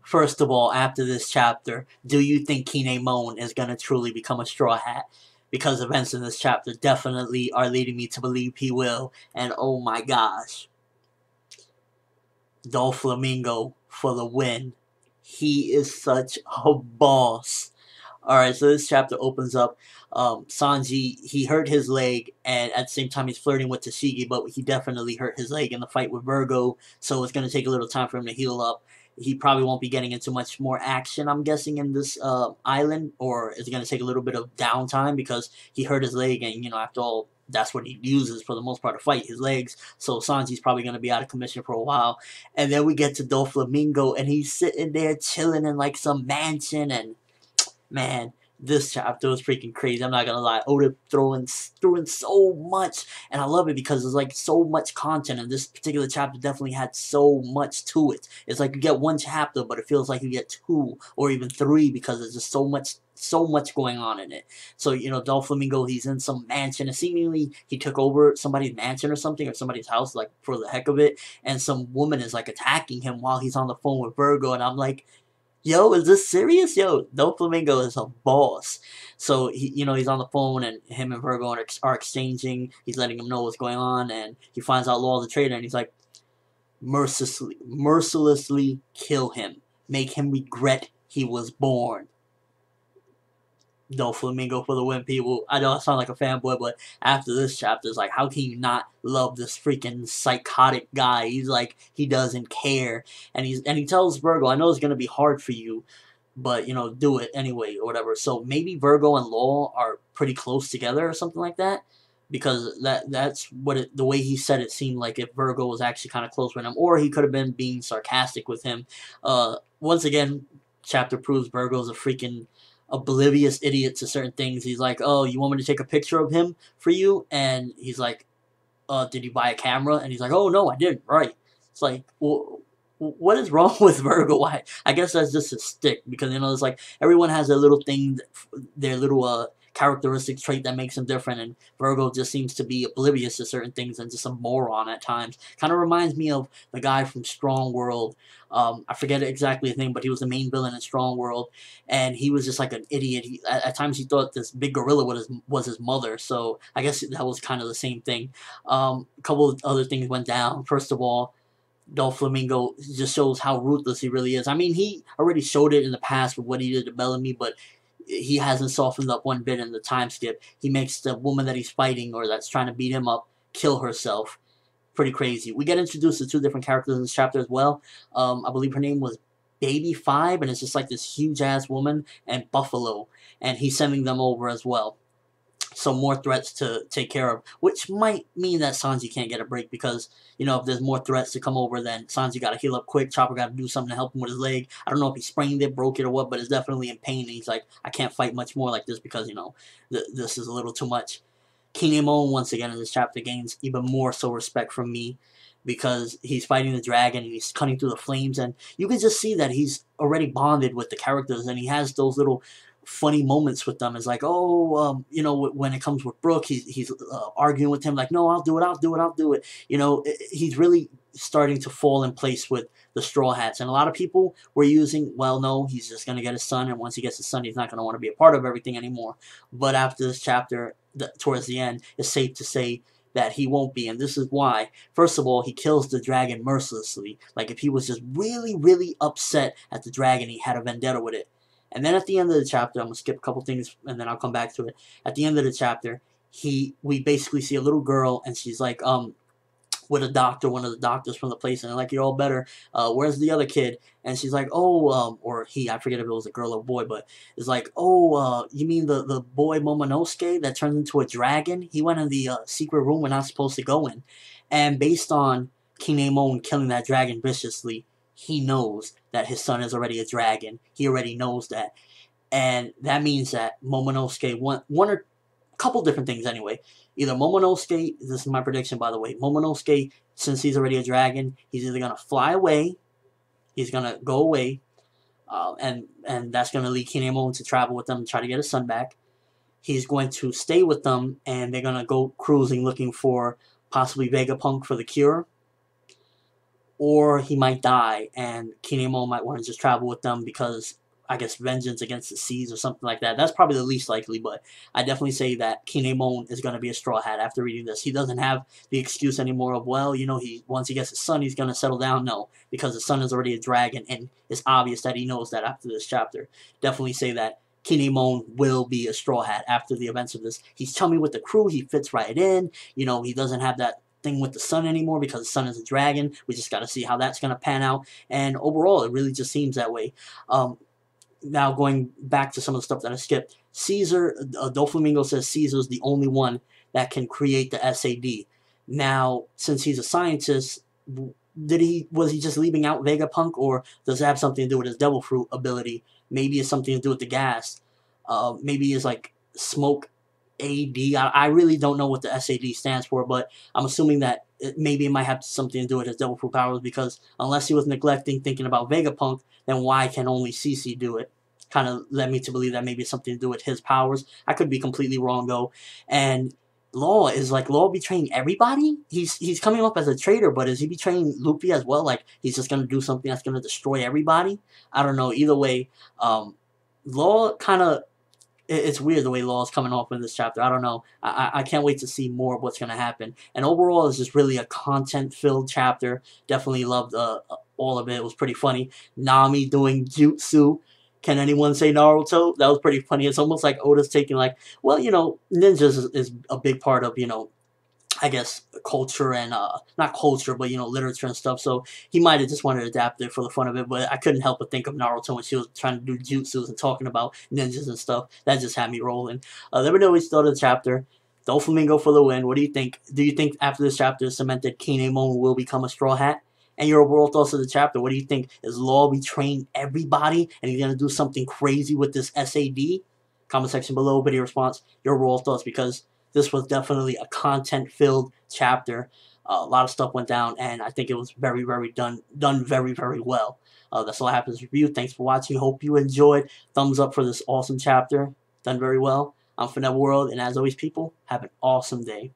First of all, after this chapter, do you think Kinemon is going to truly become a Straw Hat? Because events in this chapter definitely are leading me to believe he will. And oh my gosh, Doflamingo for the win. He is such a boss. Alright, so this chapter opens up. Sanji, he hurt his leg, and at the same time he's flirting with Tashigi, but he definitely hurt his leg in the fight with Virgo, so it's going to take a little time for him to heal up. He probably won't be getting into much more action, I'm guessing, in this island, or is it going to take a little bit of downtime because he hurt his leg, and, you know, after all, that's what he uses for the most part to fight, his legs. So Sanji's probably going to be out of commission for a while. And then we get to Doflamingo, and he's sitting there chilling in like some mansion, and man, this chapter was freaking crazy. I'm not gonna lie. Oda threw in so much, and I love it because there's like so much content, and this particular chapter definitely had so much to it. It's like you get one chapter, but it feels like you get two or even three because there's just so much going on in it. So, you know, Doflamingo, he's in some mansion, and seemingly he took over somebody's mansion or something, or somebody's house, like, for the heck of it, and some woman is, like, attacking him while he's on the phone with Virgo, and I'm like, yo, is this serious? Yo, Doflamingo is a boss. So, he's on the phone, and him and Virgo are exchanging. He's letting him know what's going on, and he finds out Law of the Trader, and he's like, mercilessly kill him. Make him regret he was born. Doflamingo for the win, people. I know I sound like a fanboy, but after this chapter, it's like, how can you not love this freaking psychotic guy? He's like, he doesn't care, and he tells Virgo, I know it's gonna be hard for you, but, you know, do it anyway or whatever. So maybe Virgo and Law are pretty close together or something like that, because that's what the way he said it seemed like, if Virgo was actually kind of close with him, or he could have been being sarcastic with him. Once again, chapter proves Virgo's a freaking oblivious idiot to certain things. He's like, oh, you want me to take a picture of him for you? And he's like, did you buy a camera? And he's like, oh, no, I didn't. Right. It's like, well, what is wrong with Virgo? I guess that's just a stick, because, you know, it's like everyone has their little thing, their little characteristic trait that makes them different, and Virgo just seems to be oblivious to certain things and just a moron at times. Kind of reminds me of the guy from Strong World. I forget exactly his name, but he was the main villain in Strong World, and he was just like an idiot. At times he thought this big gorilla was his mother, so I guess that was kind of the same thing. A couple of other things went down. First of all, Doflamingo just shows how ruthless he really is. I mean, he already showed it in the past with what he did to Bellamy, but he hasn't softened up one bit in the time skip. He makes the woman that he's fighting, or that's trying to beat him up, kill herself. Pretty crazy. We get introduced to two different characters in this chapter as well. I believe her name was Baby 5, and it's just like this huge-ass woman, and Buffalo. And he's sending them over as well. Some more threats to take care of, which might mean that Sanji can't get a break, because, you know, if there's more threats to come over, then Sanji got to heal up quick. Chopper got to do something to help him with his leg. I don't know if he sprained it, broke it, or what, but it's definitely in pain. And he's like, I can't fight much more like this because, you know, this is a little too much. Kinemon, once again, in this chapter, gains even more so respect from me, because he's fighting the dragon and he's cutting through the flames, and you can just see that he's already bonded with the characters, and he has those little funny moments with them. It's like, oh, you know, when it comes with Brook, he's arguing with him like, no, I'll do it. You know, he's really starting to fall in place with the Straw Hats, and a lot of people were using, well, no, he's just going to get his son, and once he gets his son, he's not going to want to be a part of everything anymore. But after this chapter, towards the end, it's safe to say that he won't be, and this is why. First of all, he kills the dragon mercilessly. Like, if he was just really, really upset at the dragon, he had a vendetta with it. And then at the end of the chapter, I'm going to skip a couple things, and then I'll come back to it. At the end of the chapter, we basically see a little girl, and she's like, with a doctor, one of the doctors from the place, and they're like, you're all better. Where's the other kid? And she's like, oh, or he, I forget if it was a girl or a boy, but it's like, oh, you mean the boy Momonosuke that turned into a dragon? He went in the secret room we're not supposed to go in. And based on Kinemon killing that dragon viciously, he knows that his son is already a dragon. He already knows that. And that means that Momonosuke, one or a couple different things anyway. Either Momonosuke, this is my prediction by the way, Momonosuke, since he's already a dragon, he's either going to fly away, he's going to go away, and that's going to lead Kinemon to travel with them and try to get his son back. He's going to stay with them, and they're going to go cruising looking for possibly Vegapunk for the cure. or he might die, and Kinemon might want to just travel with them because I guess vengeance against the seas or something like that. That's probably the least likely, but I definitely say that Kinemon is going to be a Straw Hat after reading this. He doesn't have the excuse anymore of, well, you know, once he gets his son, he's going to settle down. No, because his son is already a dragon, and it's obvious that he knows that after this chapter. Definitely say that Kinemon will be a Straw Hat after the events of this. He's chummy with the crew. He fits right in. You know, he doesn't have that thing with the sun anymore because the sun is a dragon. We just got to see how that's going to pan out. And overall, it really just seems that way. Now going back to some of the stuff that I skipped, Caesar, Doflamingo says Caesar's the only one that can create the SAD. Now, since he's a scientist, was he just leaving out Vegapunk, or does it have something to do with his Devil Fruit ability? Maybe it's something to do with the gas. Maybe it's like smoke AD. I really don't know what the SAD stands for, but I'm assuming that maybe it might have something to do with his Devil Fruit powers, because unless he was neglecting thinking about Vegapunk, then why can only CC do it? Kind of led me to believe that maybe it's something to do with his powers. I could be completely wrong though. And Law is like Law betraying everybody. He's coming up as a traitor, but is he betraying Luffy as well? Like he's just gonna do something that's gonna destroy everybody? I don't know. Either way, Law kind of, it's weird the way Law is coming off in this chapter. I don't know. I can't wait to see more of what's going to happen. And overall, it's just really a content-filled chapter. Definitely loved all of it. It was pretty funny. Nami doing jutsu. Can anyone say Naruto? That was pretty funny. It's almost like Oda's taking like, well, you know, ninjas is a big part of, you know, I guess culture and not culture, but you know, literature and stuff. So he might have just wanted to adapt it for the fun of it. But I couldn't help but think of Naruto when she was trying to do jutsus and talking about ninjas and stuff. That just had me rolling. Let me know what you thought of the chapter. Doflamingo for the win. What do you think? Do you think after this chapter is cemented, Kinemon will become a Straw Hat? And your overall thoughts of the chapter. What do you think? Is Law betraying everybody and he's gonna do something crazy with this SAD? Comment section below. Video response. Your overall thoughts, because this was definitely a content-filled chapter. A lot of stuff went down, and I think it was very, very done very, very well. That's all I have for this review. Thanks for watching. Hope you enjoyed. Thumbs up for this awesome chapter. Done very well. I'm ForneverWorld, and as always, people, have an awesome day.